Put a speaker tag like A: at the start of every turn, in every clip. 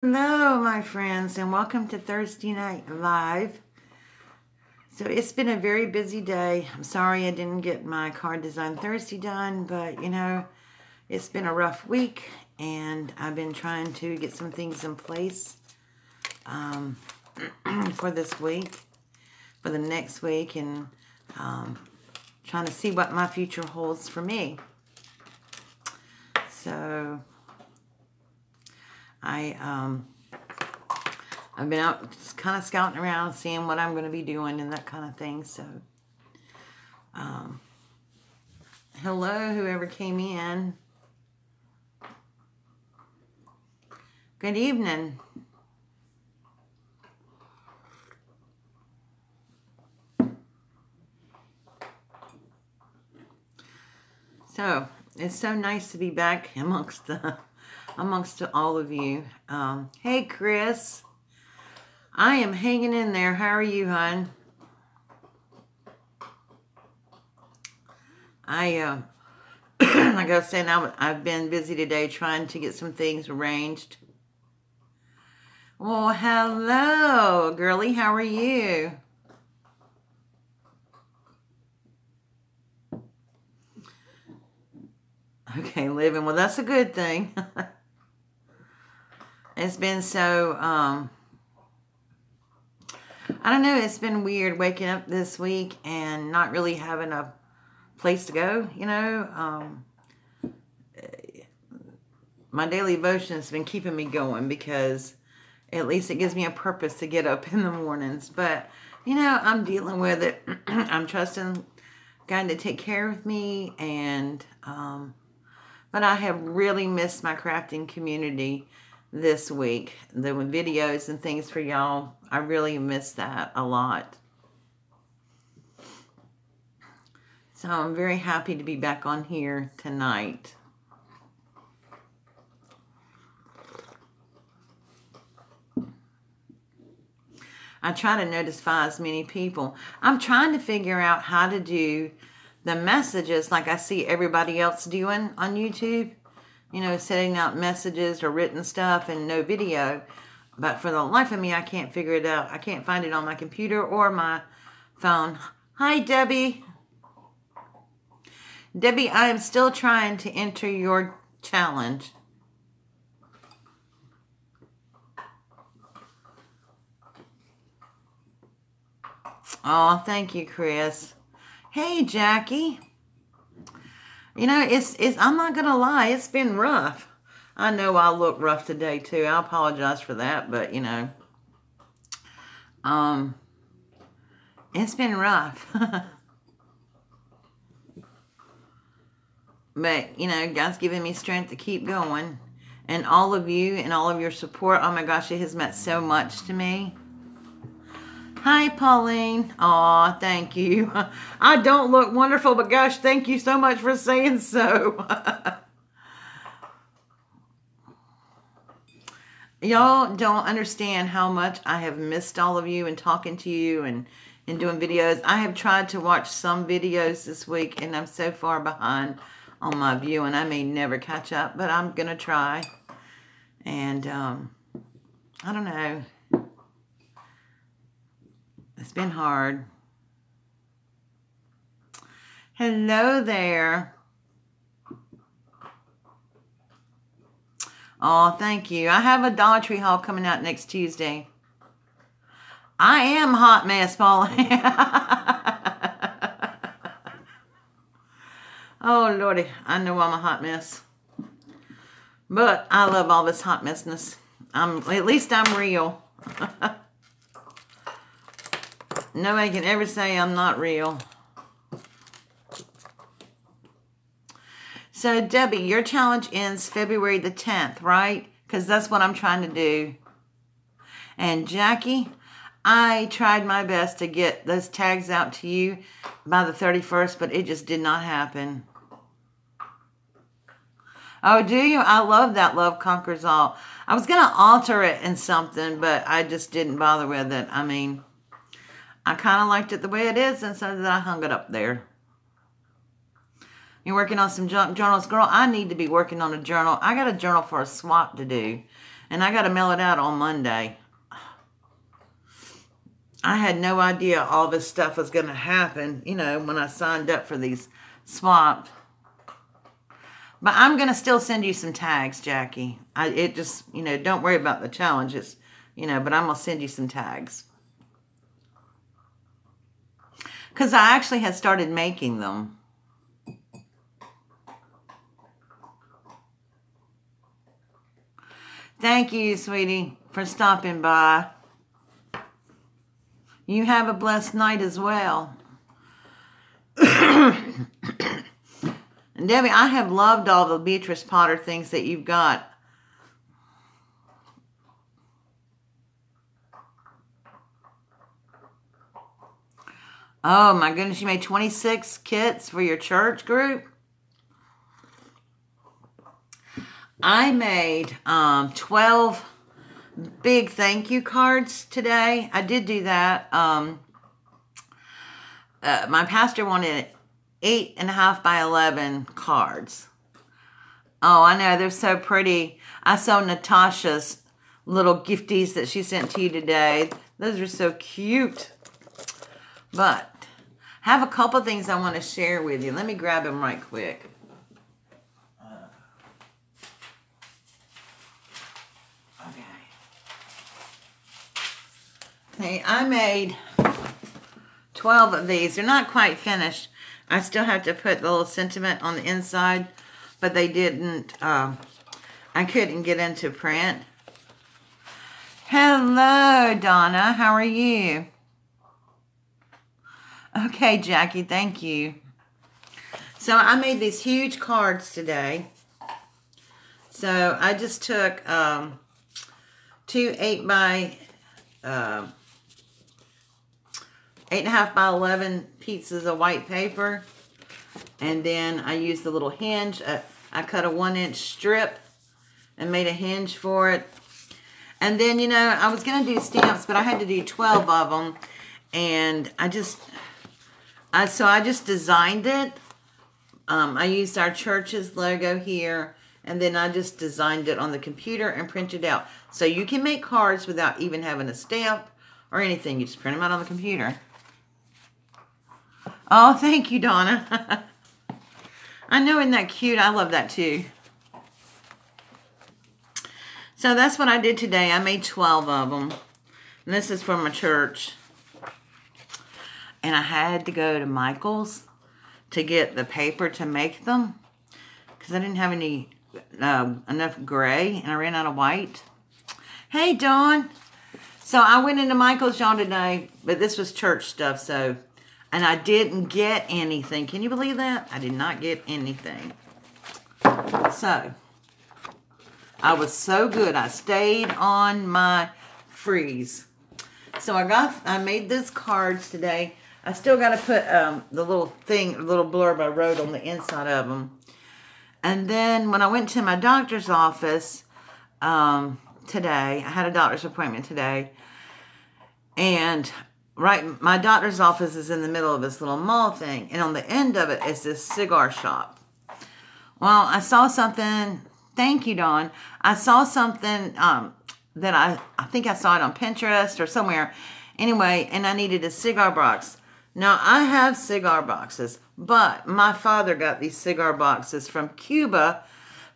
A: Hello, my friends, and welcome to Thursday Night Live. So it's been a very busy day. I'm sorry I didn't get my Card Design Thursday done, but it's been a rough week, and I've been trying to get some things in place for this week, for the next week, and trying to see what my future holds for me. So I've been out just kind of scouting around, seeing what I'm going to be doing and that kind of thing. So, hello, whoever came in. Good evening. So, it's so nice to be back amongst all of you. Hey, Chris. I am hanging in there. How are you, hon? Like I was saying, I've been busy today trying to get some things arranged. Well, hello, girly. How are you? Okay, living. Well, that's a good thing. It's been so, I don't know, it's been weird waking up this week and not really having a place to go, My daily devotion has been keeping me going because at least it gives me a purpose to get up in the mornings. But, I'm dealing with it. I'm trusting God to take care of me, and but I have really missed my crafting community this week. The videos and things for y'all, I really missed that a lot. So I'm very happy to be back on here tonight. I try to notify as many people. I'm trying to figure out how to do the messages like I see everybody else doing on YouTube. Setting out messages or written stuff and no video. But for the life of me, I can't figure it out. I can't find it on my computer or my phone. Hi, Debbie. Debbie, I am still trying to enter your challenge. Oh, thank you, Chris. Hey, Jackie. I'm not going to lie, it's been rough. I know I look rough today, too. I apologize for that, but, it's been rough. But, God's given me strength to keep going. And all of you and all of your support, oh my gosh, it has meant so much to me. Hi, Pauline. Aw, thank you. I don't look wonderful, but gosh, thank you so much for saying so. Y'all don't understand how much I have missed all of you and talking to you and doing videos. I have tried to watch some videos this week, and I'm so far behind on my view, and I may never catch up, but I'm going to try. And, I don't know. It's been hard. Hello there. Oh, thank you. I have a Dollar Tree haul coming out next Tuesday. I am hot mess, Paula. Oh, Lordy. I know I'm a hot mess. But I love all this hot messness. At least I'm real. Nobody can ever say I'm not real. So, Debbie, your challenge ends February the 10th, right? Because that's what I'm trying to do. And Jackie, I tried my best to get those tags out to you by the 31st, but it just did not happen. Oh, do you? I love that Love Conquers All. I was going to alter it in something, but I just didn't bother with it. I mean, I kind of liked it the way it is, and so I hung it up there. You're working on some junk journals. Girl, I need to be working on a journal. I got a journal for a swap to do. And I got to mail it out on Monday. I had no idea all this stuff was going to happen, you know, when I signed up for these swaps. But I'm going to still send you some tags, Jackie. It just, you know, don't worry about the challenges, you know, but I'm going to send you some tags. Because I actually had started making them. Thank you, sweetie, for stopping by. You have a blessed night as well. And Debbie, I have loved all the Beatrice Potter things that you've got. Oh my goodness, you made 26 kits for your church group? I made 12 big thank you cards today. I did do that. My pastor wanted 8.5 by 11 cards. Oh, I know. They're so pretty. I saw Natasha's little gifties that she sent to you today. Those are so cute. But I have a couple things I want to share with you. Let me grab them right quick. Okay, I made 12 of these. They're not quite finished. I still have to put the little sentiment on the inside, but they didn't, I couldn't get into print. Hello, Donna. How are you? Okay, Jackie, thank you. So I made these huge cards today. So I just took 2 8.5 by 11 pieces of white paper, and then I used the little hinge. I cut a 1-inch strip and made a hinge for it. And then, you know, I was going to do stamps, but I had to do 12 of them, and I just designed it. I used our church's logo here, and then I just designed it on the computer and printed it out. So you can make cards without even having a stamp or anything. You just print them out on the computer. Oh, thank you, Donna. I know, isn't that cute? I love that too. So that's what I did today. I made 12 of them. And this is from my church. And I had to go to Michael's to get the paper to make them, because I didn't have any enough gray, and I ran out of white. Hey, Dawn. So I went into Michael's, y'all, today, but this was church stuff, so... And I didn't get anything. Can you believe that? I did not get anything. So, I was so good. I stayed on my freeze. So I made these cards today. I still got to put the little blurb I wrote on the inside of them. And then when I went to my doctor's office today, I had a doctor's appointment today, and my doctor's office is in the middle of this little mall thing, and on the end of it is this cigar shop. Well, I saw something. Thank you, Dawn. I saw something that I think I saw it on Pinterest or somewhere. Anyway, and I needed a cigar box. Now, I have cigar boxes, but my father got these cigar boxes from Cuba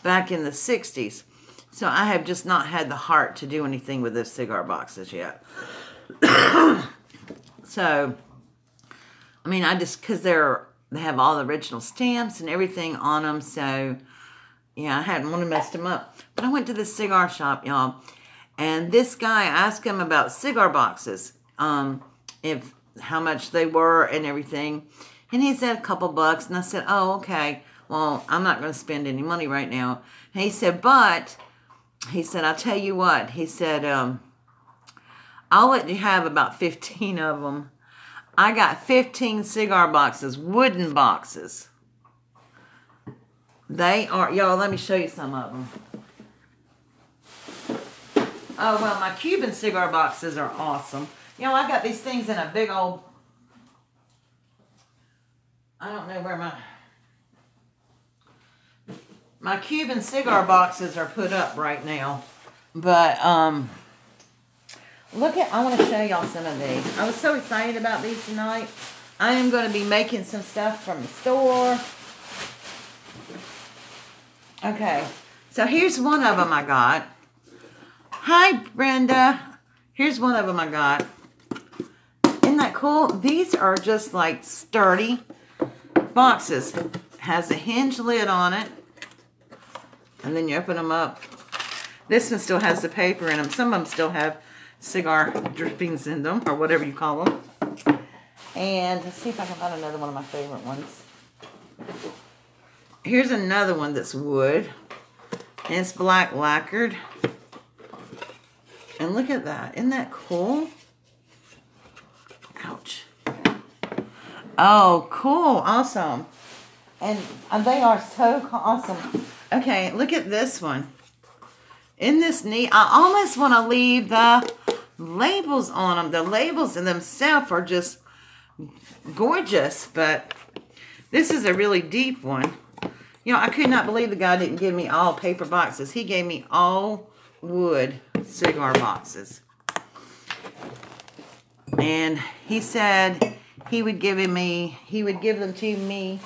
A: back in the 60s. So I have just not had the heart to do anything with those cigar boxes yet. So, I mean, because they have all the original stamps and everything on them. So, yeah, I hadn't want to mess them up. But I went to this cigar shop, y'all. And this guy, asked him about cigar boxes, how much they were and everything. And he said a couple bucks. And I said, oh, okay. Well, I'm not going to spend any money right now. And he said, I'll tell you what. He said, I'll let you have about 15 of them. I got 15 cigar boxes, wooden boxes. They are, y'all, let me show you some of them. Oh, well, my Cuban cigar boxes are awesome. You know, I got these things in a big old, I don't know where my Cuban cigar boxes are put up right now. But, look at, I want to show y'all some of these. I was so excited about these tonight. I am going to be making some stuff from the store. Okay, so here's one of them I got. Hi, Brenda. Here's one of them I got. Isn't that cool? These are just like sturdy boxes. Has a hinge lid on it. And then you open them up. This one still has the paper in them. Some of them still have cigar drippings in them, or whatever you call them. And let's see if I can find another one of my favorite ones. Here's another one that's wood. And it's black lacquered. And look at that. Isn't that cool? Ouch. Oh, cool. Awesome. And they are so awesome. Okay, look at this one. Isn't this neat? I almost want to leave the labels on them. The labels in themselves are just gorgeous, but this is a really deep one. You know, I could not believe the guy didn't give me all paper boxes. He gave me all wood cigar boxes. And he said he would give them to me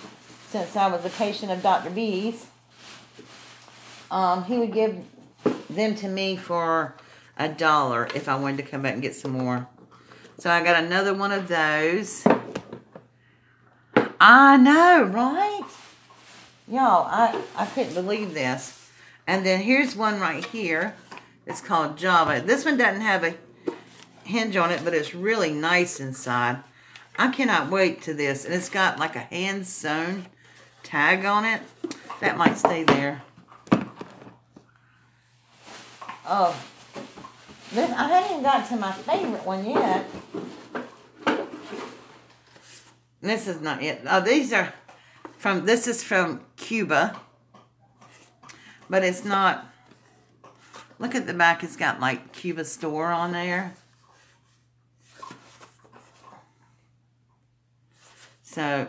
A: since I was a patient of Dr. B's. He would give them to me for $1 if I wanted to come back and get some more. So I got another one of those. I know, right? Y'all, I couldn't believe this. And then here's one right here. It's called Java. This one doesn't have a hinge on it, but it's really nice inside. I cannot wait to this. And it's got like a hand-sewn tag on it. That might stay there. Oh, I haven't even got to my favorite one yet. This is not it. Oh, these are from, this is from Cuba. But it's not, look at the back, it's got like Cuba store on there. So,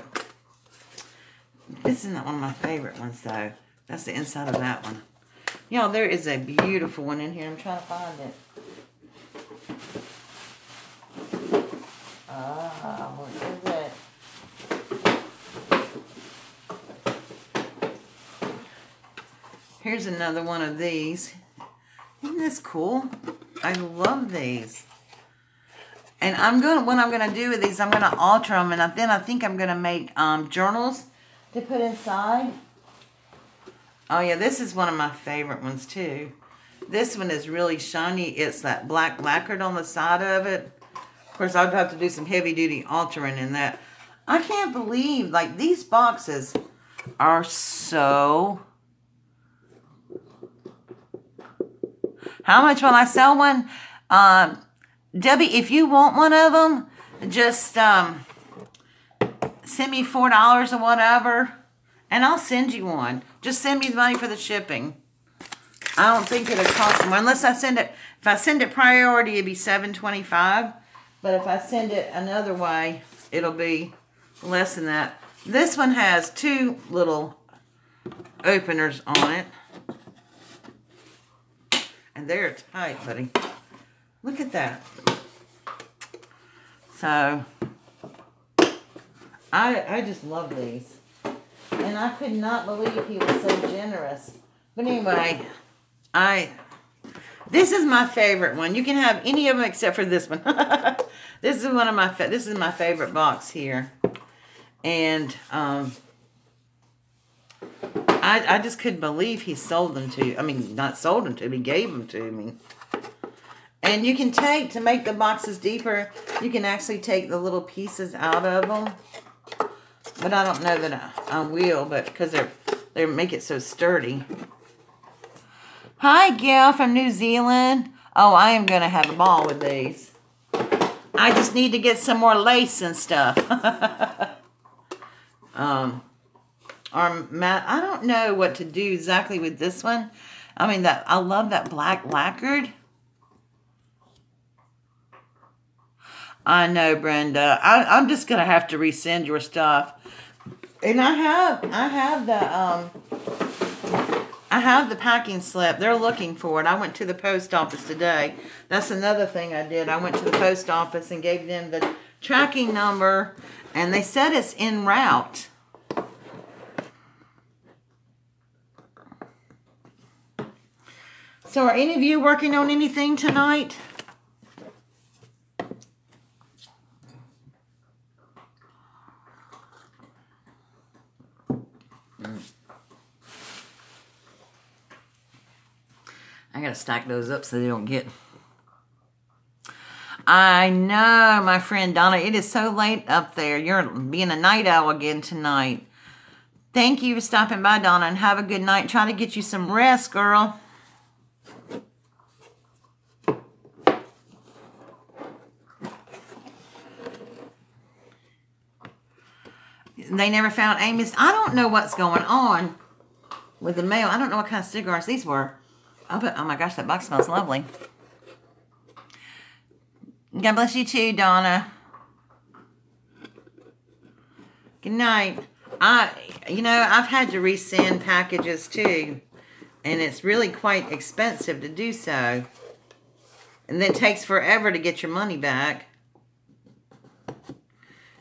A: this is not one of my favorite ones though. That's the inside of that one. Y'all, there is a beautiful one in here. I'm trying to find it. What is it? Here's another one of these. Isn't this cool? I love these. And what I'm gonna do with these, I'm gonna alter them, and then I think I'm gonna make journals to put inside. Oh yeah, this is one of my favorite ones too. This one is really shiny. It's that black lacquered on the side of it. Of course, I'd have to do some heavy duty altering in that. I can't believe, like, these boxes are so... How much will I sell one? Debbie, if you want one of them, just send me $4 or whatever, and I'll send you one. Just send me the money for the shipping. I don't think it'll cost more unless I send it. If I send it priority, it'd be $7.25. But if I send it another way, it'll be less than that. This one has 2 little openers on it. And they're tight, buddy. Look at that. So, I just love these. And I could not believe he was so generous. But anyway, this is my favorite one. You can have any of them except for this one. This is this is my favorite box here. And I just couldn't believe he sold them to, I mean, not sold them to me, he gave them to me. And you can take, to make the boxes deeper, you can actually take the little pieces out of them. But I don't know that I will, but because they make it so sturdy. Hi, Gail from New Zealand. Oh, I am going to have a ball with these. I just need to get some more lace and stuff. I don't know what to do exactly with this one. I mean, I love that black lacquered. I know, Brenda. I'm just gonna have to resend your stuff. And I have the I have the packing slip. They're looking for it. I went to the post office today. That's another thing I did. I went to the post office and gave them the tracking number, and they said it's en route. So are any of you working on anything tonight? I gotta stack those up so they don't get... I know, my friend Donna. It is so late up there. You're being a night owl again tonight. Thank you for stopping by, Donna, and have a good night. Try to get you some rest, girl. They never found Amy's. I don't know what's going on with the mail. I don't know what kind of cigars these were. Oh my gosh, that box smells lovely. God bless you too, Donna. Good night. I've had to resend packages too, and it's really quite expensive to do so. And then it takes forever to get your money back.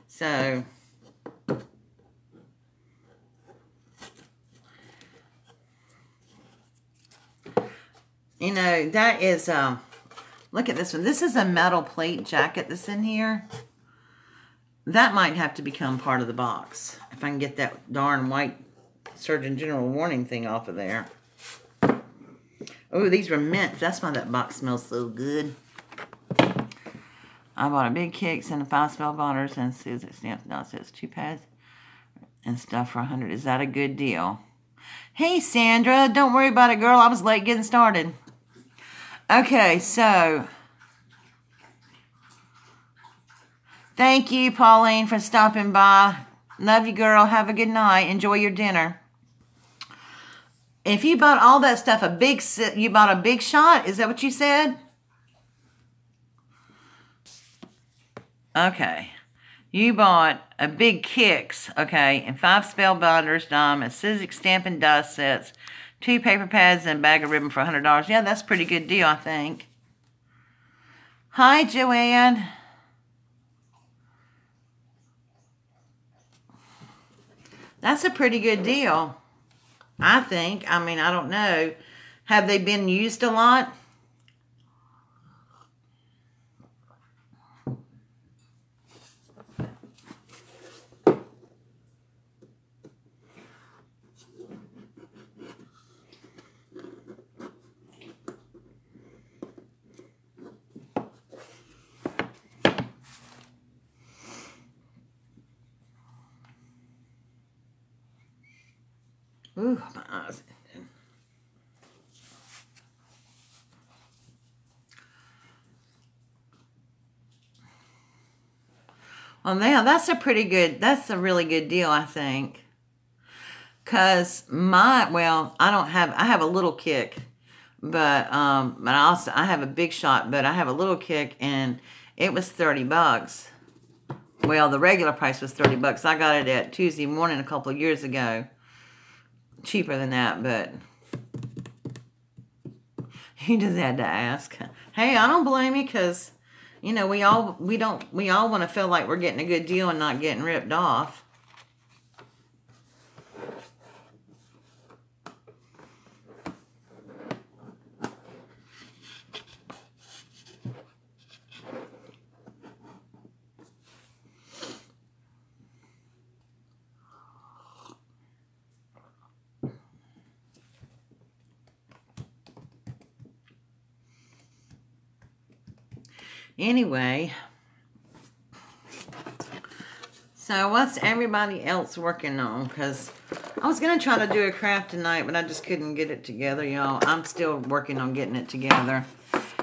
A: So, that is, look at this one. This is a metal plate jacket that's in here. That might have to become part of the box. If I can get that darn white Surgeon General warning thing off of there. Oh, these were mint. That's why that box smells so good. I bought a big kicks and a 5-spell bonders and Susan stamps. Now it says 2 pads and stuff for $100. Is that a good deal? Hey, Sandra. Don't worry about it, girl. I was late getting started. Okay, so... Thank you, Pauline, for stopping by. Love you, girl. Have a good night. Enjoy your dinner. If you bought all that stuff, you bought a big shot? Is that what you said? Okay. You bought a big kicks, okay, and 5 spell binders, a Sizzix stamp and die sets, 2 paper pads, and a bag of ribbon for $100. Yeah, that's a pretty good deal, I think. Hi, Joanne. That's a pretty good deal, I think. I mean, I don't know. Have they been used a lot? Ooh, my eyes. Well, now that's a really good deal, I think. Cause I have a little kick, but I have a big shot, but I have a little kick, and it was $30. Well, the regular price was $30. I got it at Tuesday morning a couple of years ago. Cheaper than that, but you just had to ask. Hey, I don't blame you, because we all want to feel like we're getting a good deal and not getting ripped off. Anyway, so what's everybody else working on? Because I was going to try to do a craft tonight, but I just couldn't get it together, y'all. I'm still working on getting it together.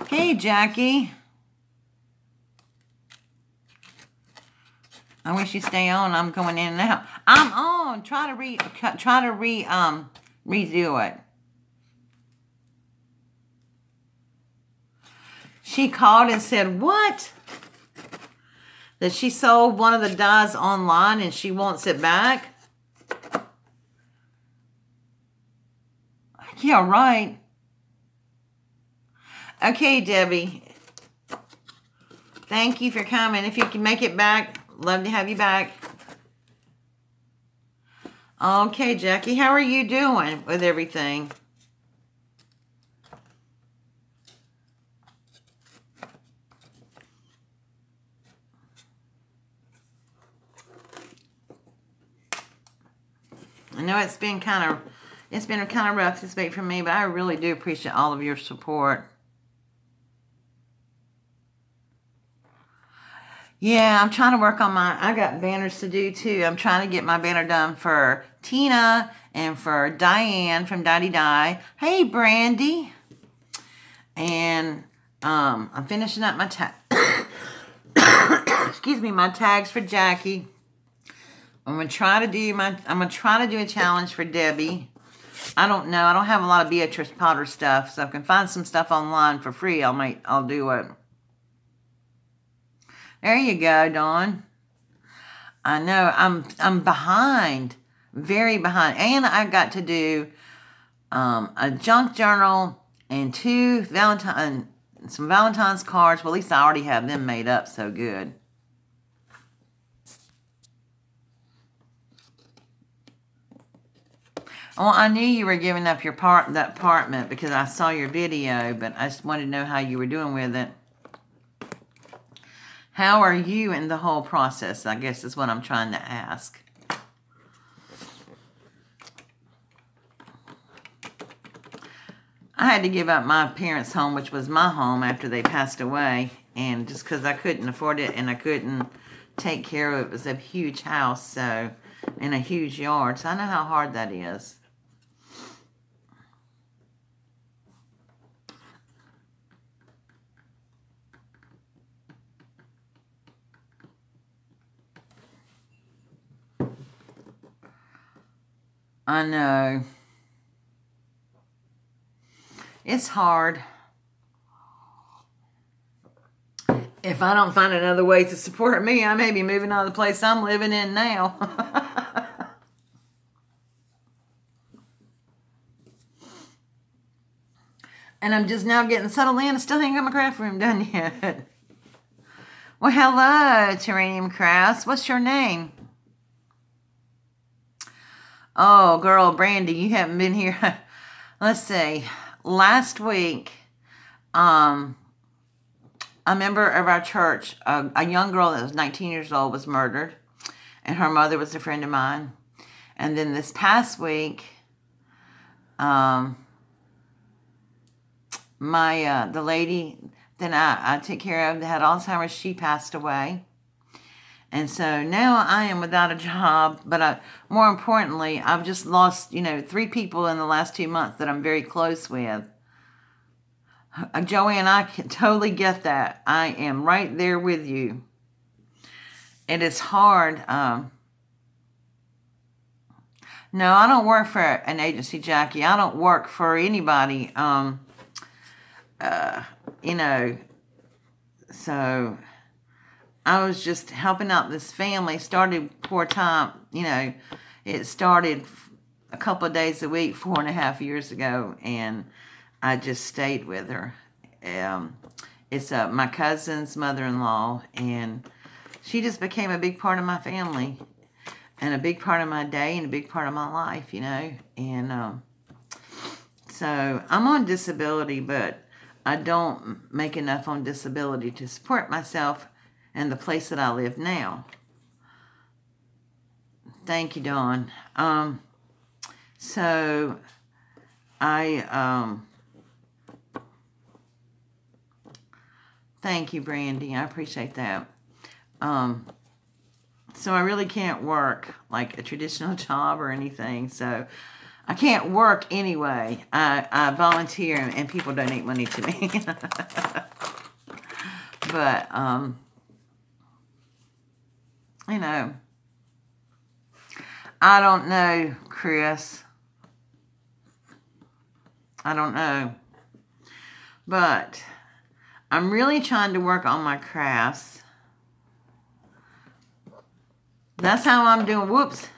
A: Hey, Jackie. I wish you stay on. I'm going in and out. I'm on. Try to redo it. She called and said, what? That she sold one of the dies online and she wants it back? I all right. Okay, Debbie. Thank you for coming. If you can make it back, love to have you back. Okay, Jackie, how are you doing with everything? I know it's been kind of rough this week for me, but I really do appreciate all of your support. Yeah, I'm trying to work on I got banners to do too. I'm trying to get my banner done for Tina and for Diane from Daddy Die. Hey, Brandy. And I'm finishing up my excuse me, my tags for Jackie. I'm gonna try to do a challenge for Debbie. I don't know. I don't have a lot of Beatrice Potter stuff, so if I can find some stuff online for free, I'll do it. There you go, Dawn. I know I'm behind, very behind, and I got to do a junk journal and some Valentine's cards. Well, at least I already have them made up. So good. Well, I knew you were giving up that apartment because I saw your video, but I just wanted to know how you were doing with it. How are you in the whole process, I guess is what I'm trying to ask. I had to give up my parents' home, which was my home after they passed away, and just because I couldn't afford it and I couldn't take care of it. It was a huge house, so, and a huge yard, so I know how hard that is. I know. It's hard. If I don't find another way to support me, I may be moving out of the place I'm living in now. And I'm just now getting settled in. I still ain't got my craft room done yet. Well, hello, Terranium Crafts. What's your name? Oh, girl, Brandy, you haven't been here. Let's see. Last week, a member of our church, a young girl that was 19 years old, was murdered, and her mother was a friend of mine. And then this past week, the lady that I took care of that had Alzheimer's, she passed away. And so now I am without a job, but more importantly, I've just lost, 3 people in the last 2 months that I'm very close with. Joey and I can totally get that. I am right there with you. It is hard. No, I don't work for an agency, Jackie. I don't work for anybody. So I was just helping out this family. Started poor time, it started a couple of days a week 4.5 years ago, and I just stayed with her. It's my cousin's mother-in-law, and she just became a big part of my family, and a big part of my day, and a big part of my life, and so I'm on disability, but I don't make enough on disability to support myself and the place that I live now. Thank you, Dawn. So thank you, Brandy. I appreciate that. So I really can't work like a traditional job or anything. So I can't work anyway. I volunteer and people donate money to me. But, I don't know, Chris. I don't know. But I'm really trying to work on my crafts. That's how I'm doing. Whoops.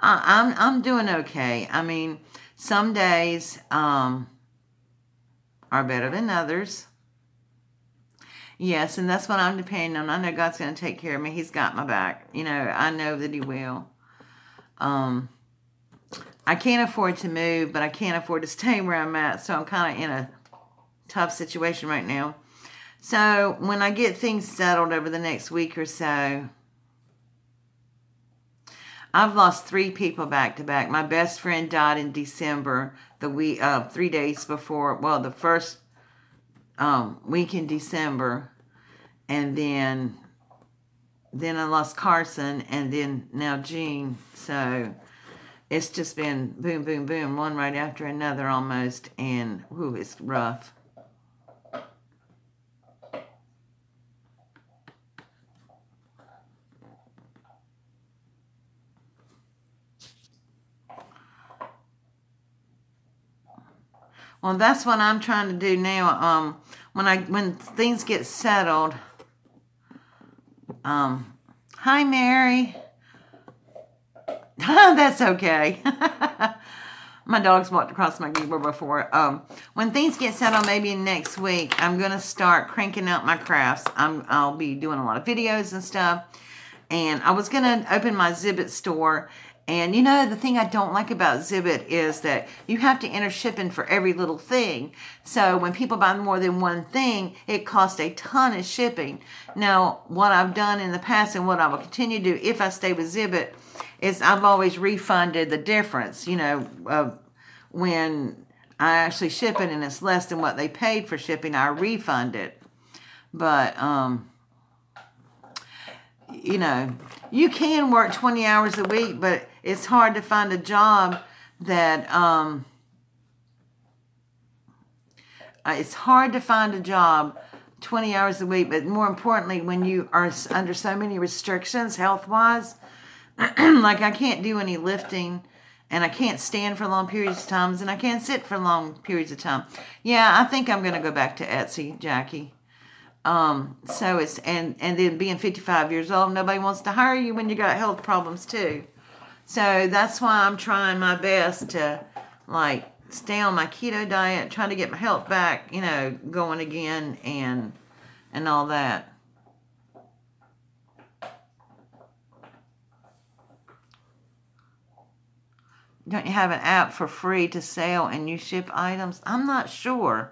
A: I'm doing okay. I mean, Some days are better than others. Yes, and that's what I'm depending on. I know God's going to take care of me. He's got my back. You know, I know that He will. I can't afford to move, but I can't afford to stay where I'm at. So I'm kind of in a tough situation right now. So when I get things settled over the next week or so, I've lost 3 people back to back. My best friend died in December, the week 3 days before. Well, the first week in December, and then I lost Carson, and then now Jean. So it's just been boom, boom, boom, one right after another almost, and whew, it's rough. Well, that's what I'm trying to do now. When things get settled. Hi, Mary. That's okay. My dog's walked across my keyboard before. When things get settled, maybe next week, I'm gonna start cranking out my crafts. I'll be doing a lot of videos and stuff. And I was gonna open my Zibbit store. And you know, the thing I don't like about Zibbit is that you have to enter shipping for every little thing. So when people buy more than one thing, it costs a ton of shipping. Now, what I've done in the past and what I will continue to do if I stay with Zibbit is I've always refunded the difference, you know, when I actually ship it and it's less than what they paid for shipping, I refund it. But, you know, you can work 20 hours a week, but it's hard to find a job that, it's hard to find a job 20 hours a week, but more importantly, when you are under so many restrictions health-wise, like I can't do any lifting, and I can't stand for long periods of time, and I can't sit for long periods of time. Yeah, I think I'm going to go back to Etsy, Jackie. So it's, and then being 55 years old, nobody wants to hire you when you got health problems too. So that's why I'm trying my best to, like, stay on my keto diet, trying to get my health back, you know, going again and all that. Don't you have an app for free to sell and you ship items? I'm not sure.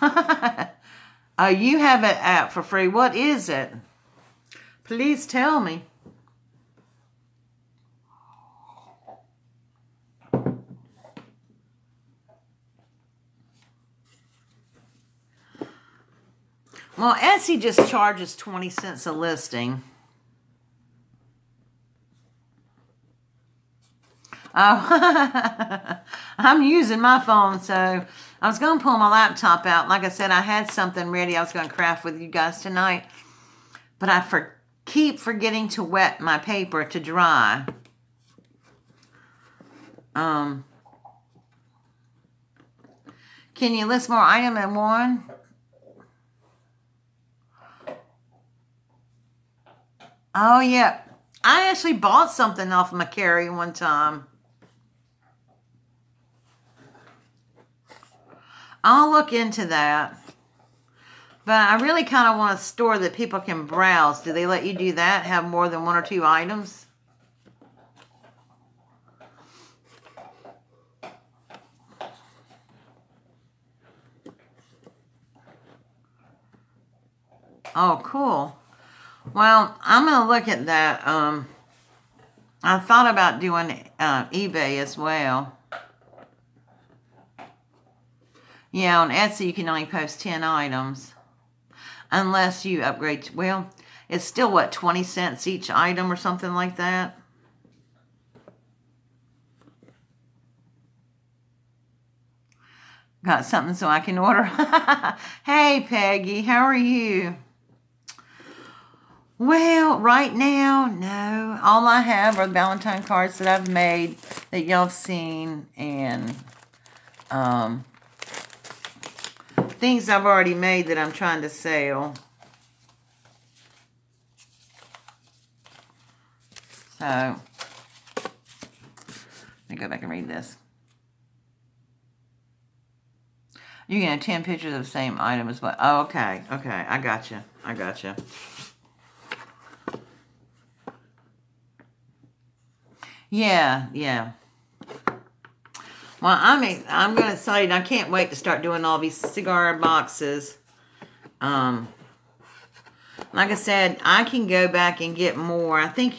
A: Oh, you have an app for free. What is it? Please tell me. Well, Etsy just charges 20 cents a listing. Oh, I'm using my phone, so I was going to pull my laptop out. Like I said, I had something ready I was going to craft with you guys tonight, but I keep forgetting to wet my paper to dry. Can you list more items than one? Oh, yeah. I actually bought something off of McCary one time. I'll look into that. But I really kind of want a store that people can browse. Do they let you do that? Have more than 1 or 2 items? Oh, cool. Well, I'm going to look at that. I thought about doing eBay as well. Yeah, on Etsy you can only post 10 items. Unless you upgrade to, well, it's still, what, 20 cents each item or something like that? Got something so I can order. Hey, Peggy, how are you? Well, right now, no. All I have are the Valentine cards that I've made that y'all have seen, and things I've already made that I'm trying to sell. So, Let me go back and read this. You can have 10 pictures of the same item as well. Oh, okay. Okay. I got you. I got you. Yeah. Yeah. Well, I'm going to say I can't wait to start doing all these cigar boxes. Like I said, I can go back and get more. I think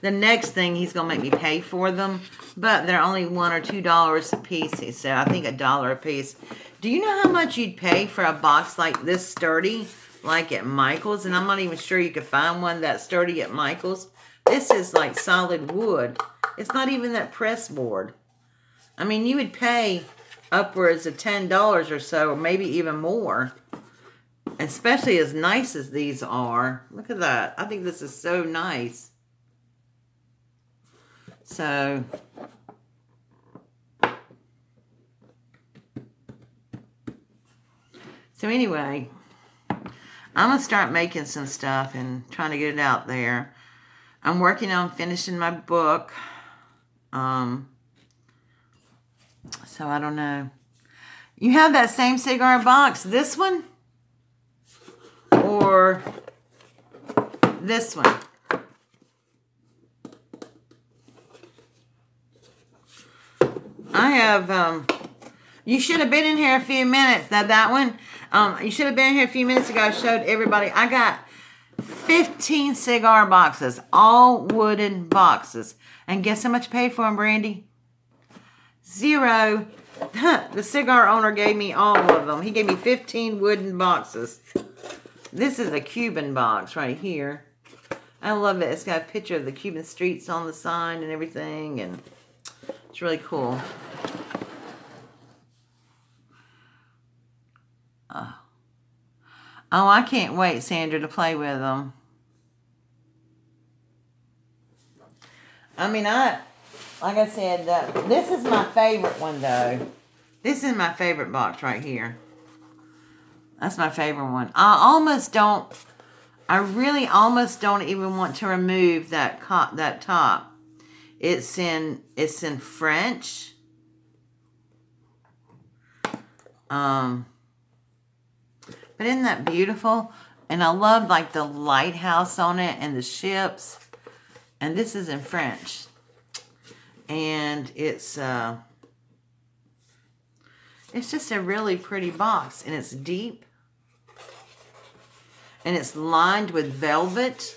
A: the next thing he's going to make me pay for them, but they're only $1 or $2 a piece. He said, I think $1 a piece. Do you know how much you'd pay for a box like this sturdy, like at Michael's? And I'm not even sure you could find one that sturdy at Michael's. This is like solid wood. It's not even that press board. I mean, you would pay upwards of $10 or so, or maybe even more. Especially as nice as these are. Look at that. I think this is so nice. So anyway, I'm going to start making some stuff and trying to get it out there. I'm working on finishing my book. So I don't know. You have that same cigar box. This one? Or this one? I have, you should have been in here a few minutes. That one, you should have been here a few minutes ago. I showed everybody. I got 15 cigar boxes, all wooden boxes. And guess how much I paid for them, Brandy? $0. The cigar owner gave me all of them. He gave me 15 wooden boxes. This is a Cuban box right here. I love it. It's got a picture of the Cuban streets on the sign and everything, and it's really cool. Oh, I can't wait, Sandra, to play with them. I mean, like I said, this is my favorite one, though. This is my favorite box right here. That's my favorite one. I really almost don't even want to remove that top. It's in French. But isn't that beautiful? And I love like the lighthouse on it and the ships. And this is in French. And it's just a really pretty box. And it's deep. And it's lined with velvet.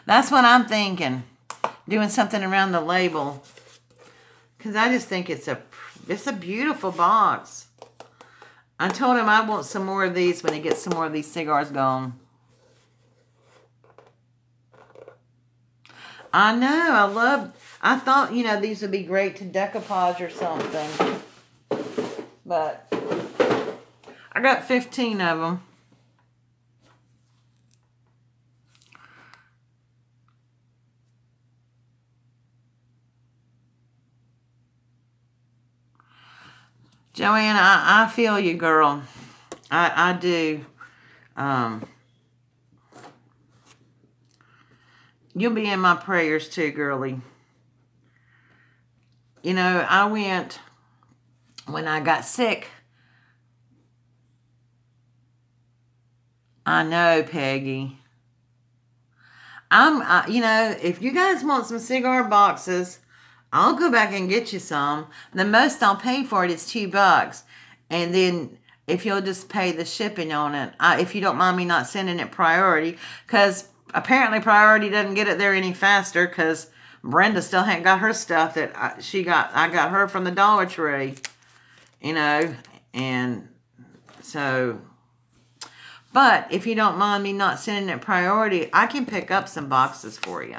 A: That's what I'm thinking. Doing something around the label. Because I just think it's a beautiful box. I told him I want some more of these when he gets some more of these cigars gone. I know. I thought, these would be great to decoupage or something. But I got 15 of them. Joanne, I feel you, girl. I do. You'll be in my prayers too, girlie. I went, when I got sick. I know, Peggy. If you guys want some cigar boxes, I'll go back and get you some. The most I'll pay for it is $2. And then if you'll just pay the shipping on it, if you don't mind me not sending it priority, because apparently priority doesn't get it there any faster, because Brenda still hadn't got her stuff that I got her from the Dollar Tree, and so. But if you don't mind me not sending it priority, I can pick up some boxes for you.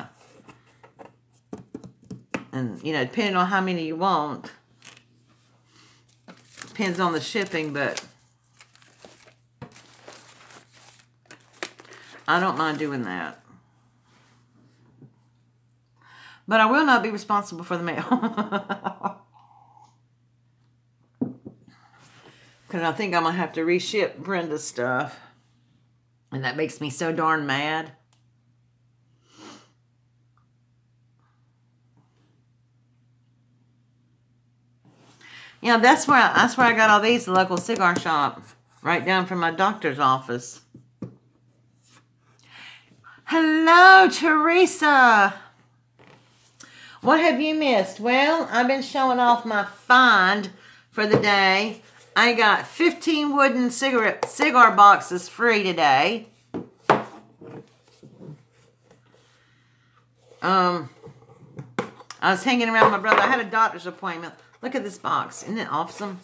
A: And, depending on how many you want. Depends on the shipping, but I don't mind doing that. But I will not be responsible for the mail. Because I think I'm going to have to reship Brenda's stuff. And that makes me so darn mad. Yeah, that's where I got all these, the local cigar shop, right down from my doctor's office. Hello, Teresa. What have you missed? Well, I've been showing off my find for the day. I got 15 wooden cigar boxes free today. I was hanging around my brother. I had a doctor's appointment. Look at this box. Isn't it awesome?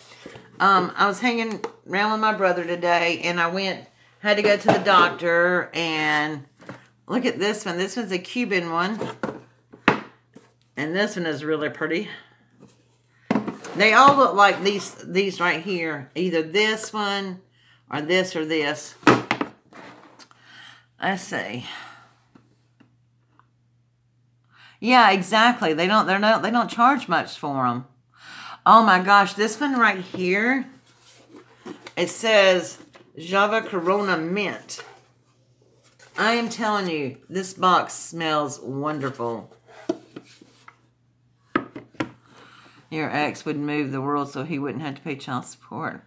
A: I was hanging around with my brother today, and had to go to the doctor, and look at this one. This one's a Cuban one. And this one is really pretty. They all look like these right here. Either this one or this or this. Let's see. Yeah, exactly. They don't charge much for them. Oh my gosh, this one right here. It says Java Corona Mint. I am telling you, this box smells wonderful. Your ex would move the world so he wouldn't have to pay child support.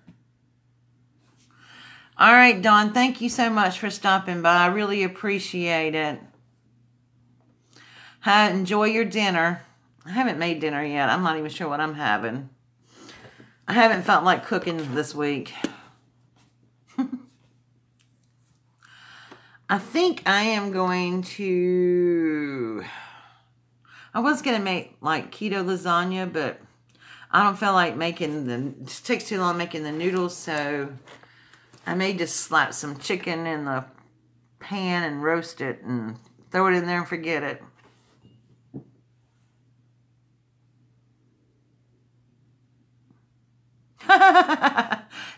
A: All right, Dawn, thank you so much for stopping by. I really appreciate it. Enjoy your dinner. I haven't made dinner yet. I'm not even sure what I'm having. I haven't felt like cooking this week. I think I am going to... I was going to make like keto lasagna, but I don't feel like making it just takes too long making the noodles, so I may just slap some chicken in the pan and roast it and throw it in there and forget it.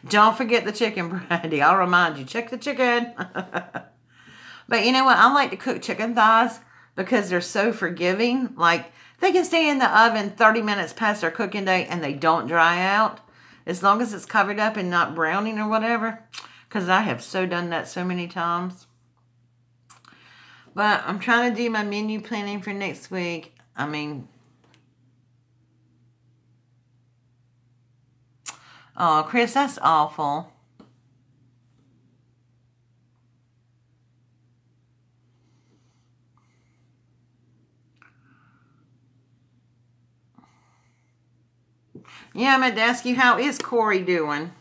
A: Don't forget the chicken, Brandy. I'll remind you, check the chicken. But you know what? I like to cook chicken thighs because they're so forgiving. Like, they can stay in the oven 30 minutes past their cooking date and they don't dry out. As long as it's covered up and not browning or whatever. Because I have so done that so many times. But I'm trying to do my menu planning for next week. I mean... Oh, Chris, that's awful. Yeah, I meant to ask you, how is Corey doing?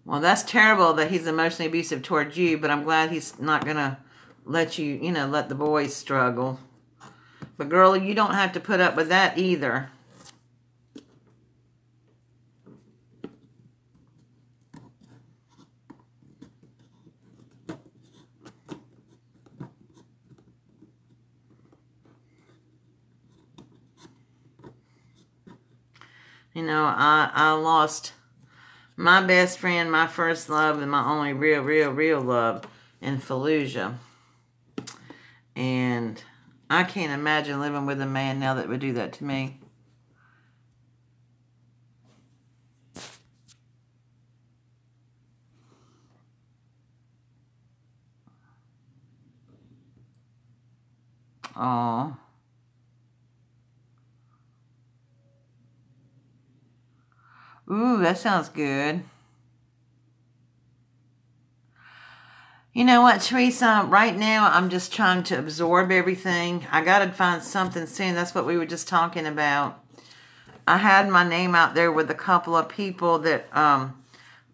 A: Well, that's terrible that he's emotionally abusive towards you, but I'm glad he's not going to let you, let the boys struggle. But girl, you don't have to put up with that either. I lost my best friend, my first love, and my only real love in Fallujah. And I can't imagine living with a man now that would do that to me. Oh. Ooh, that sounds good. You know what, Teresa? Right now, I'm just trying to absorb everything. I got to find something soon. That's what we were just talking about. I had my name out there with a couple of people that,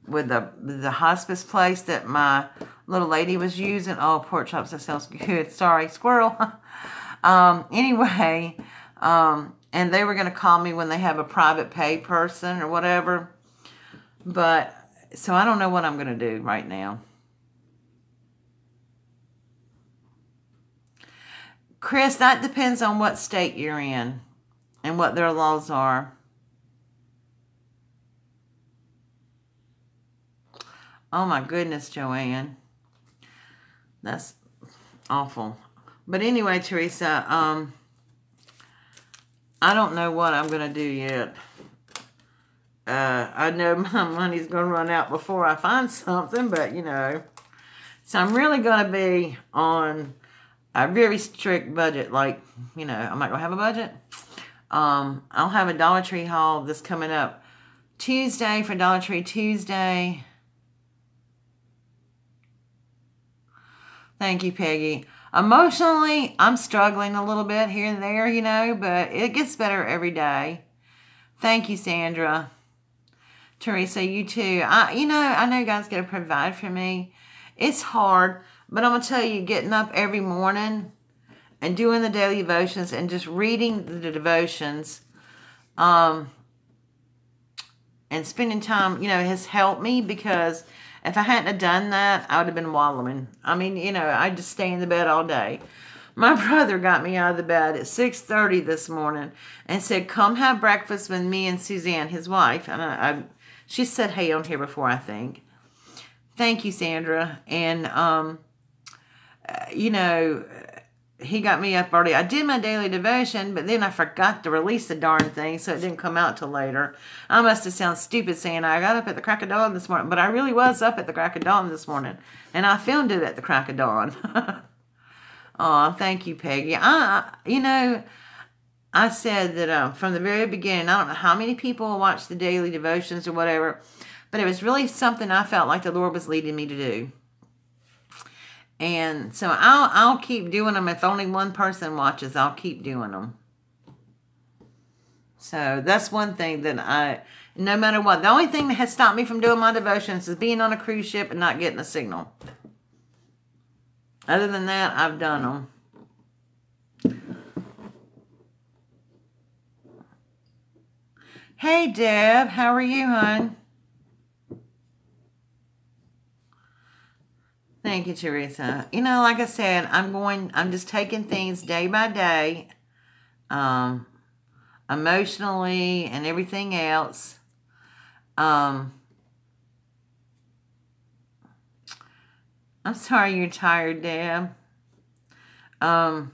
A: with the hospice place that my little lady was using. Oh, pork chops, that sounds good. Sorry, squirrel. Anyway, and they were going to call me when they have a private pay person or whatever. But, so I don't know what I'm going to do right now. Chris, that depends on what state you're in and what their laws are. Oh my goodness, Joanne. That's awful. But anyway, Teresa, I don't know what I'm going to do yet. I know my money's going to run out before I find something, but So I'm really going to be on a very strict budget. Like, I'm not going to have a budget. I'll have a Dollar Tree haul that's coming up Tuesday for Dollar Tree Tuesday. Thank you, Peggy. Emotionally, I'm struggling a little bit here and there, but it gets better every day. Thank you, Sandra. Teresa, you too. I know God's going to provide for me. It's hard, but I'm going to tell you, getting up every morning and doing the daily devotions and just reading the devotions and spending time, has helped me, because if I hadn't have done that, I would have been wallowing. I'd just stay in the bed all day. My brother got me out of the bed at 6:30 this morning and said, come have breakfast with me and Suzanne, his wife. And she said hey on here before, I think. Thank you, Sandra. And, he got me up early. I did my daily devotion, but then I forgot to release the darn thing, so it didn't come out till later. I must have sounded stupid saying I got up at the crack of dawn this morning, but I really was up at the crack of dawn this morning, and I filmed it at the crack of dawn. Oh, thank you, Peggy. I said that from the very beginning, I don't know how many people watch the daily devotions or whatever, but it was really something I felt like the Lord was leading me to do. And so I'll keep doing them. If only one person watches, I'll keep doing them. So that's one thing that no matter what, the only thing that has stopped me from doing my devotions is being on a cruise ship and not getting a signal. Other than that, I've done them. Hey, Deb, how are you, hon? Thank you, Teresa. Like I said, I'm just taking things day by day, emotionally and everything else. I'm sorry you're tired, Deb. I'm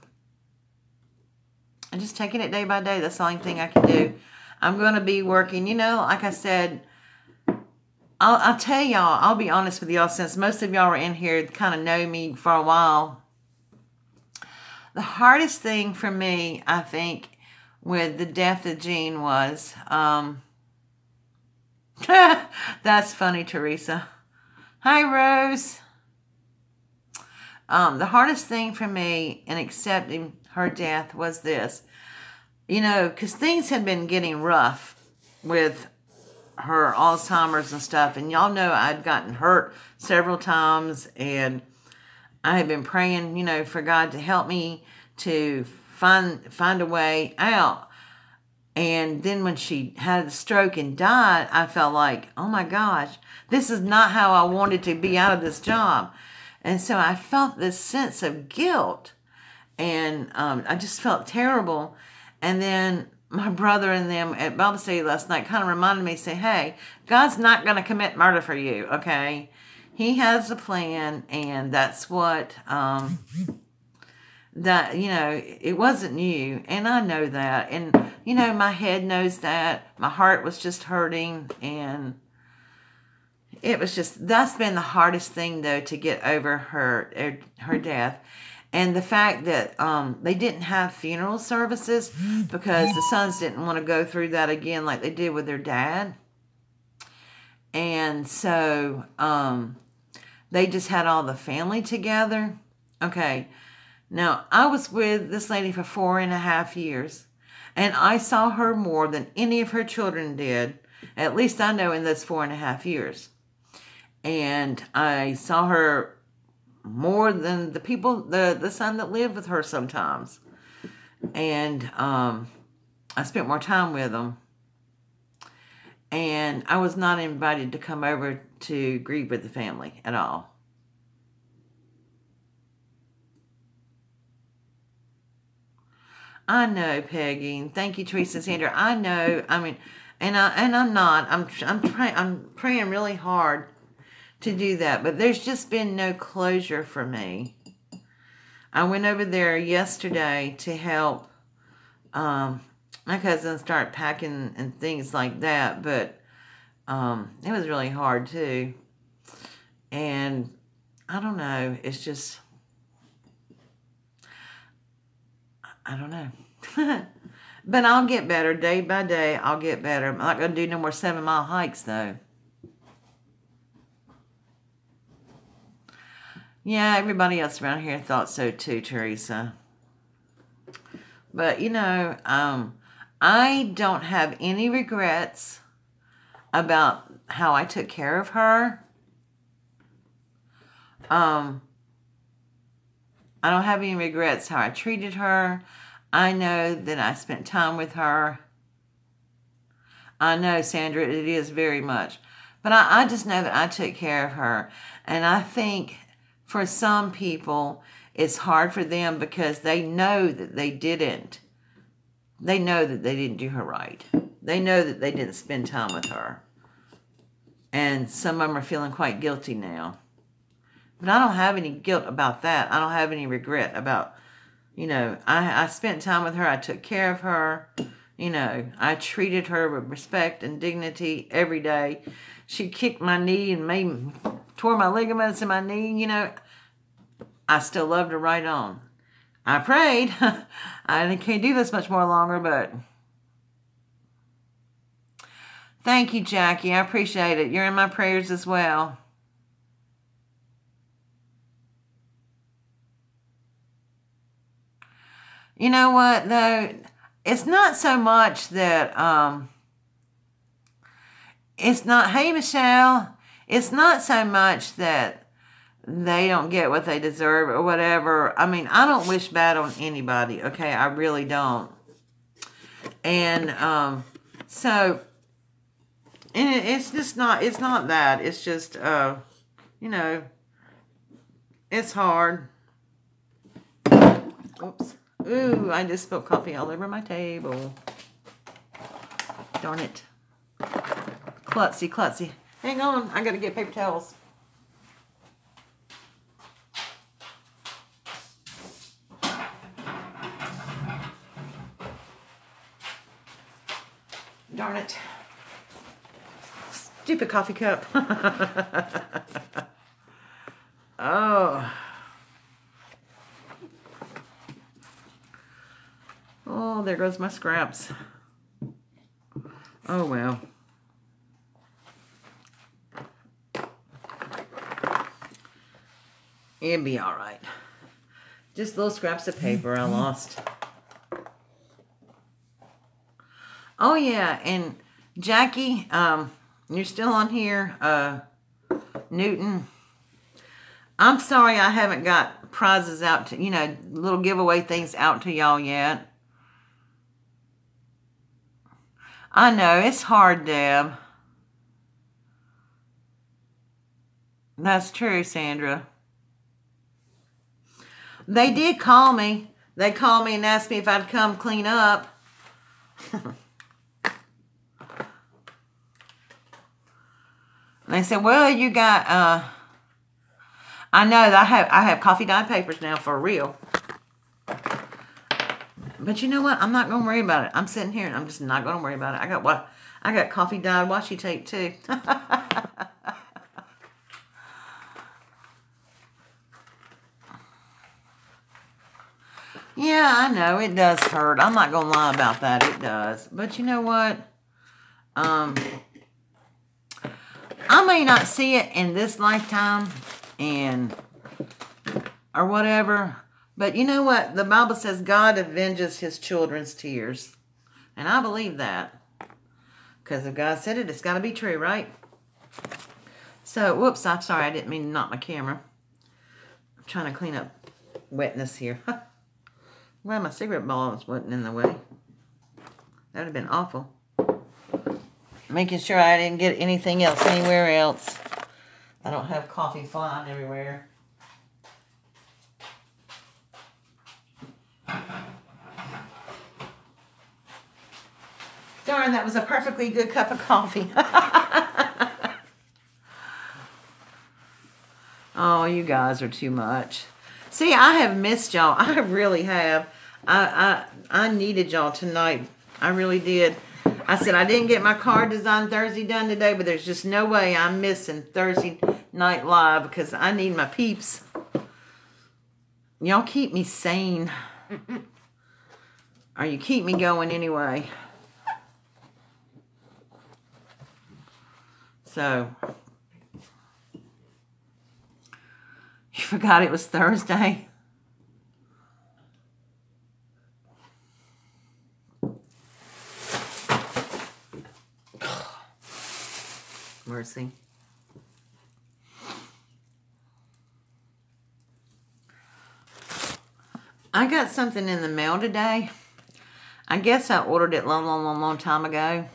A: just taking it day by day. That's the only thing I can do. I'm going to be working, like I said, I'll tell y'all, I'll be honest with y'all, since most of y'all are in here kind of know me for a while. The hardest thing for me, I think, with the death of Jean was, that's funny, Teresa. Hi, Rose. The hardest thing for me in accepting her death was this, because things had been getting rough with her Alzheimer's and stuff, and y'all know I'd gotten hurt several times, and I had been praying, for God to help me to find a way out. And then when she had a stroke and died, I felt like, oh my gosh, this is not how I wanted to be out of this job. And so I felt this sense of guilt, and I just felt terrible. And then my brother and them at Bible study last night kind of reminded me, say, hey, God's not going to commit murder for you, okay? He has a plan, and that's what, it wasn't you, and I know that. And, my head knows that. My heart was just hurting, and it was just, that's been the hardest thing, though, to get over her death. And the fact that they didn't have funeral services because the sons didn't want to go through that again like they did with their dad. And so they just had all the family together. Okay, now I was with this lady for 4.5 years, and I saw her more than any of her children did, at least I know, in those 4.5 years. And I saw her more than the people, the son that lived with her sometimes. And I spent more time with them. And I was not invited to come over to grieve with the family at all. I know, Peggy. Thank you, Teresa and Sandra. I know. I'm praying really hard to do that, but there's just been no closure for me. I went over there yesterday to help my cousin start packing and things like that, but it was really hard too. And I don't know, it's just, I don't know. But I'll get better. Day by day, I'll get better. I'm not going to do no more 7-mile hikes, though. Yeah, everybody else around here thought so too, Teresa. But, you know, I don't have any regrets about how I took care of her. I don't have any regrets how I treated her. I know that I spent time with her. I know, Sandra, it is very much. But I just know that I took care of her. And I think for some people, it's hard for them because they know that they didn't. They know that they didn't do her right. They know that they didn't spend time with her. And some of them are feeling quite guilty now. But I don't have any guilt about that. I don't have any regret about, you know, I spent time with her. I took care of her. You know, I treated her with respect and dignity every day. She kicked my knee and tore my ligaments in my knee. You know, I still loved her right on. I prayed. I can't do this much more longer, but thank you, Jackie. I appreciate it. You're in my prayers as well. You know what, though? It's not so much that, it's not, hey, Michelle, it's not so much that they don't get what they deserve or whatever. I mean, I don't wish bad on anybody, okay? I really don't. And, so, and it's just not, it's not that. It's just, you know, it's hard. Oops. Ooh, I just spilled coffee all over my table. Darn it. Klutzy, klutzy. Hang on, I gotta get paper towels. Darn it. Stupid coffee cup. Oh. Oh, there goes my scraps. Oh, well. It'll be all right. Just little scraps of paper I lost. Oh, yeah, and Jackie, you're still on here. Newton, I'm sorry I haven't got prizes out to, you know, little giveaway things out to y'all yet. I know, it's hard, Deb. That's true, Sandra. They did call me. They called me and asked me if I'd come clean up. They said, well, you got, I know that I have coffee dyed papers now for real. But you know what? I'm not going to worry about it. I'm sitting here and I'm just not going to worry about it. I got coffee dyed washi tape too. Yeah, I know. It does hurt. I'm not going to lie about that. It does. But you know what? I may not see it in this lifetime or whatever. But you know what? The Bible says God avenges his children's tears. And I believe that. Because if God said it, it's got to be true, right? So, whoops, I'm sorry. I didn't mean to knock my camera. I'm trying to clean up wetness here. Well, my cigarette balls wasn't in the way. That would have been awful. Making sure I didn't get anything else anywhere else. I don't have coffee flying everywhere. Darn, that was a perfectly good cup of coffee. Oh, you guys are too much. See, I have missed y'all. I really have. I needed y'all tonight. I really did. I said I didn't get my card design Thursday done today, but there's just no way I'm missing Thursday Night Live because I need my peeps. Y'all keep me sane. or you keep me going anyway. So, you forgot it was Thursday? Mercy. I got something in the mail today. I guess I ordered it long time ago.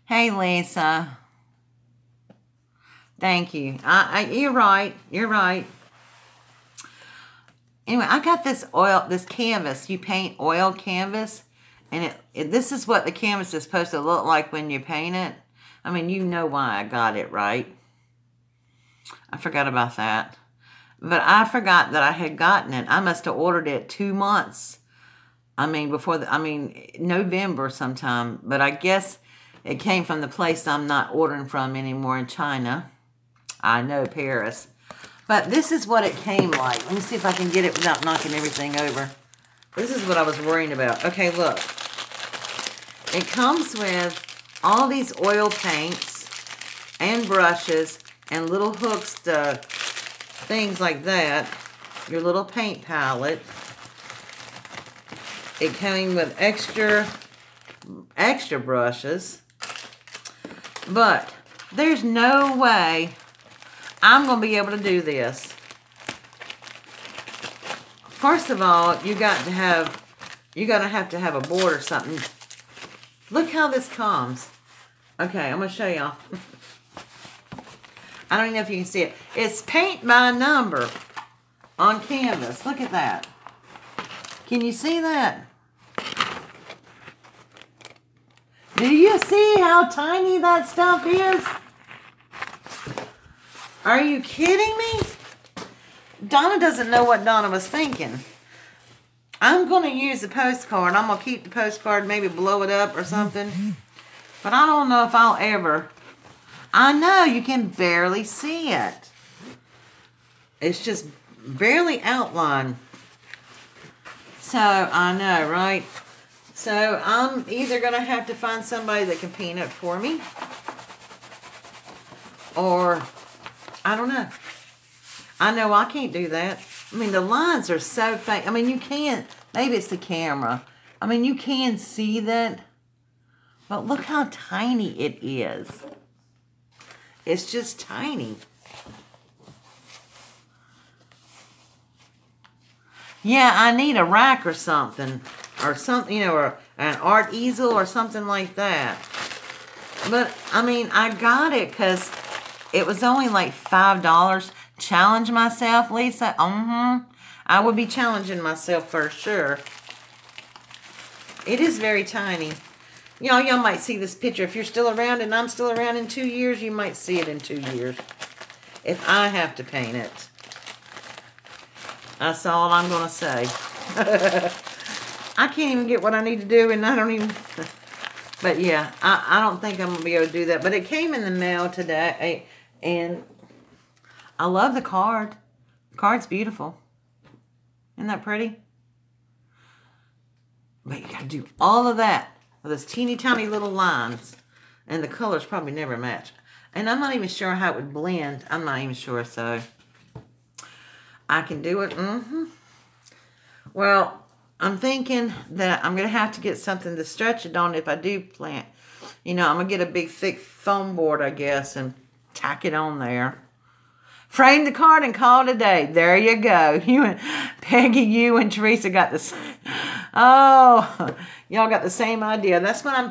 A: Hey, Lisa. Thank you. You're right. You're right. Anyway, I got this canvas. You paint oil canvas. And this is what the canvas is supposed to look like when you paint it. I mean, you know why I got it, right? I forgot about that. But I forgot that I had gotten it. I must have ordered it 2 months. I mean, November sometime. But I guess it came from the place I'm not ordering from anymore in China. I know, Paris. But this is what it came like. Let me see if I can get it without knocking everything over. This is what I was worrying about. Okay, look. It comes with all these oil paints and brushes and little hooks to things like that. Your little paint palette. It came with extra brushes. But there's no way I'm going to be able to do this. First of all, you're going to have to have a board or something. Look how this comes. Okay, I'm going to show y'all. I don't even know if you can see it. It's paint by number on canvas. Look at that. Can you see that? Do you see how tiny that stuff is? Are you kidding me? Donna doesn't know what Donna was thinking. I'm going to use the postcard. I'm going to keep the postcard, maybe blow it up or something. But I don't know if I'll ever. I know, you can barely see it. It's just barely outlined. So, I know, right? So, I'm either going to have to find somebody that can paint it for me. Or, I don't know. I know I can't do that. I mean, the lines are so faint. I mean, you can't. Maybe it's the camera. I mean, you can see that. But look how tiny it is. It's just tiny. Yeah, I need a rack or something. Or something, you know, or an art easel or something like that. But, I mean, I got it because it was only like $5. Challenge myself, Lisa? I would be challenging myself for sure. It is very tiny. Y'all might see this picture. If you're still around and I'm still around in 2 years, you might see it in 2 years. If I have to paint it. That's all I'm going to say. I can't even get what I need to do, and I don't even... But yeah, I don't think I'm going to be able to do that. But it came in the mail today, and I love the card. The card's beautiful. Isn't that pretty? But you got to do all of that with those teeny tiny little lines. And the colors probably never match. And I'm not even sure how it would blend. I'm not even sure, so I can do it. Well, I'm thinking that I'm going to have to get something to stretch it on if I do plant. You know, I'm going to get a big thick foam board, I guess, and tack it on there. Frame the card and call it a day. There you go. You and Peggy, you and Teresa got this. Oh, y'all got the same idea. That's what I'm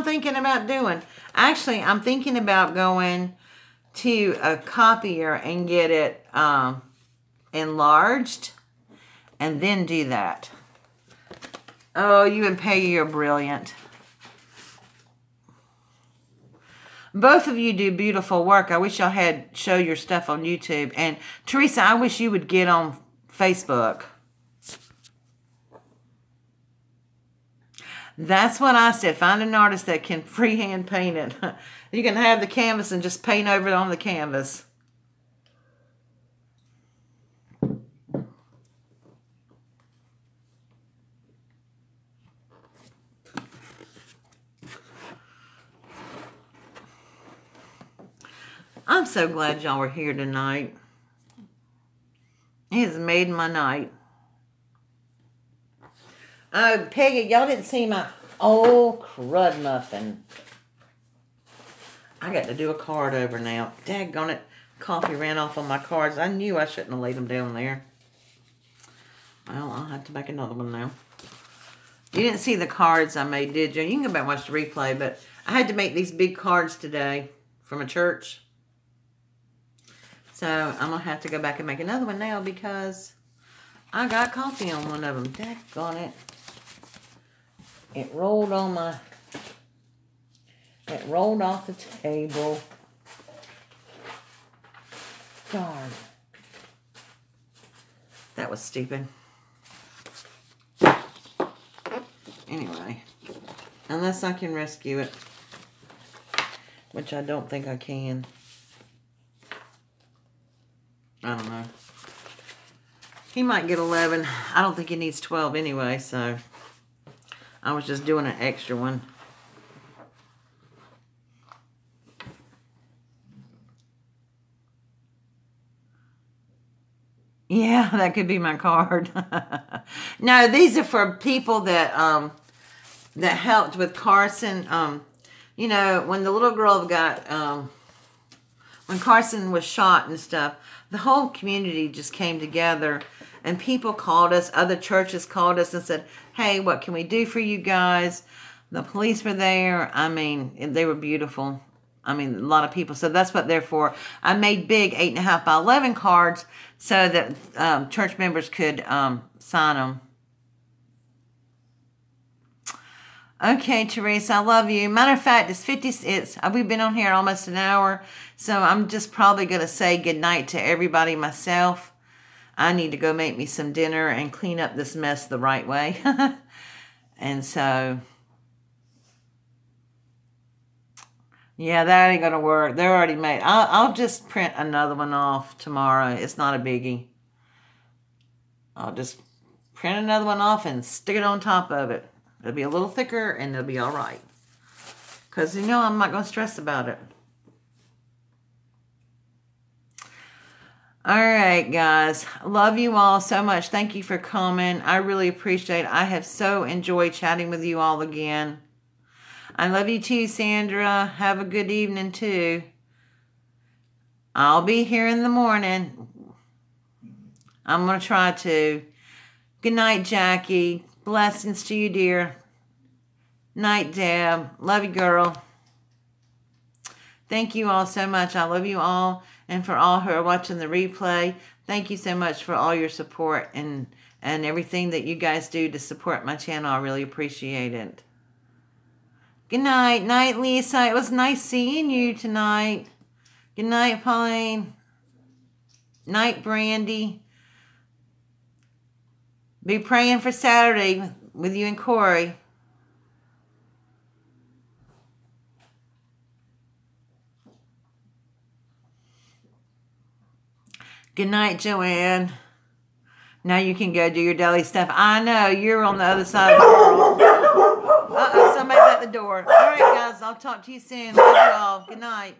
A: thinking about doing. Actually, I'm thinking about going to a copier and get it enlarged, and then do that. Oh, you and Peggy are brilliant. Both of you do beautiful work. I wish y'all had show your stuff on YouTube. And Teresa, I wish you would get on Facebook. That's what I said. Find an artist that can freehand paint it. You can have the canvas and just paint over it on the canvas. I'm so glad y'all were here tonight. It has made my night. Oh, Peggy, y'all didn't see my old crud muffin. I got to do a card over now. Daggone it. Coffee ran off on my cards. I knew I shouldn't have laid them down there. Well, I'll have to make another one now. You didn't see the cards I made, did you? You can go back and watch the replay, but I had to make these big cards today from a church. So I'm going to have to go back and make another one now because I got coffee on one of them. Daggone it. It rolled off the table. Darn. That was stupid. Anyway, unless I can rescue it, which I don't think I can. I don't know. He might get 11. I don't think he needs 12 anyway, so I was just doing an extra one. Yeah, that could be my card. No, these are for people that that helped with Carson. You know, when the little girl got when Carson was shot and stuff, the whole community just came together and people called us, other churches called us and said, hey, what can we do for you guys? The police were there. I mean, they were beautiful. I mean, a lot of people. So that's what they're for. I made big 8.5 by 11 cards so that church members could sign them. Okay, Teresa, I love you. Matter of fact, we've been on here almost an hour, so I'm just probably going to say goodnight to everybody myself. I need to go make me some dinner and clean up this mess the right way. And so, yeah, that ain't going to work. They're already made. I'll just print another one off tomorrow. It's not a biggie. I'll just print another one off and stick it on top of it. It'll be a little thicker and it'll be all right. Because, you know, I'm not going to stress about it. All right, guys. Love you all so much. Thank you for coming. I really appreciate it. I have so enjoyed chatting with you all again. I love you too, Sandra. Have a good evening, too. I'll be here in the morning. I'm going to try to. Good night, Jackie. Blessings to you, dear. Night, Deb. Love you, girl. Thank you all so much. I love you all. And for all who are watching the replay, thank you so much for all your support and everything that you guys do to support my channel. I really appreciate it. Good night. Night, Lisa. It was nice seeing you tonight. Good night, Pauline. Night, Brandy. Be praying for Saturday with you and Corey. Good night, Joanne. Now you can go do your daily stuff. I know, you're on the other side of the world. Uh-oh, somebody's at the door. All right, guys, I'll talk to you soon. Love you all. Good night.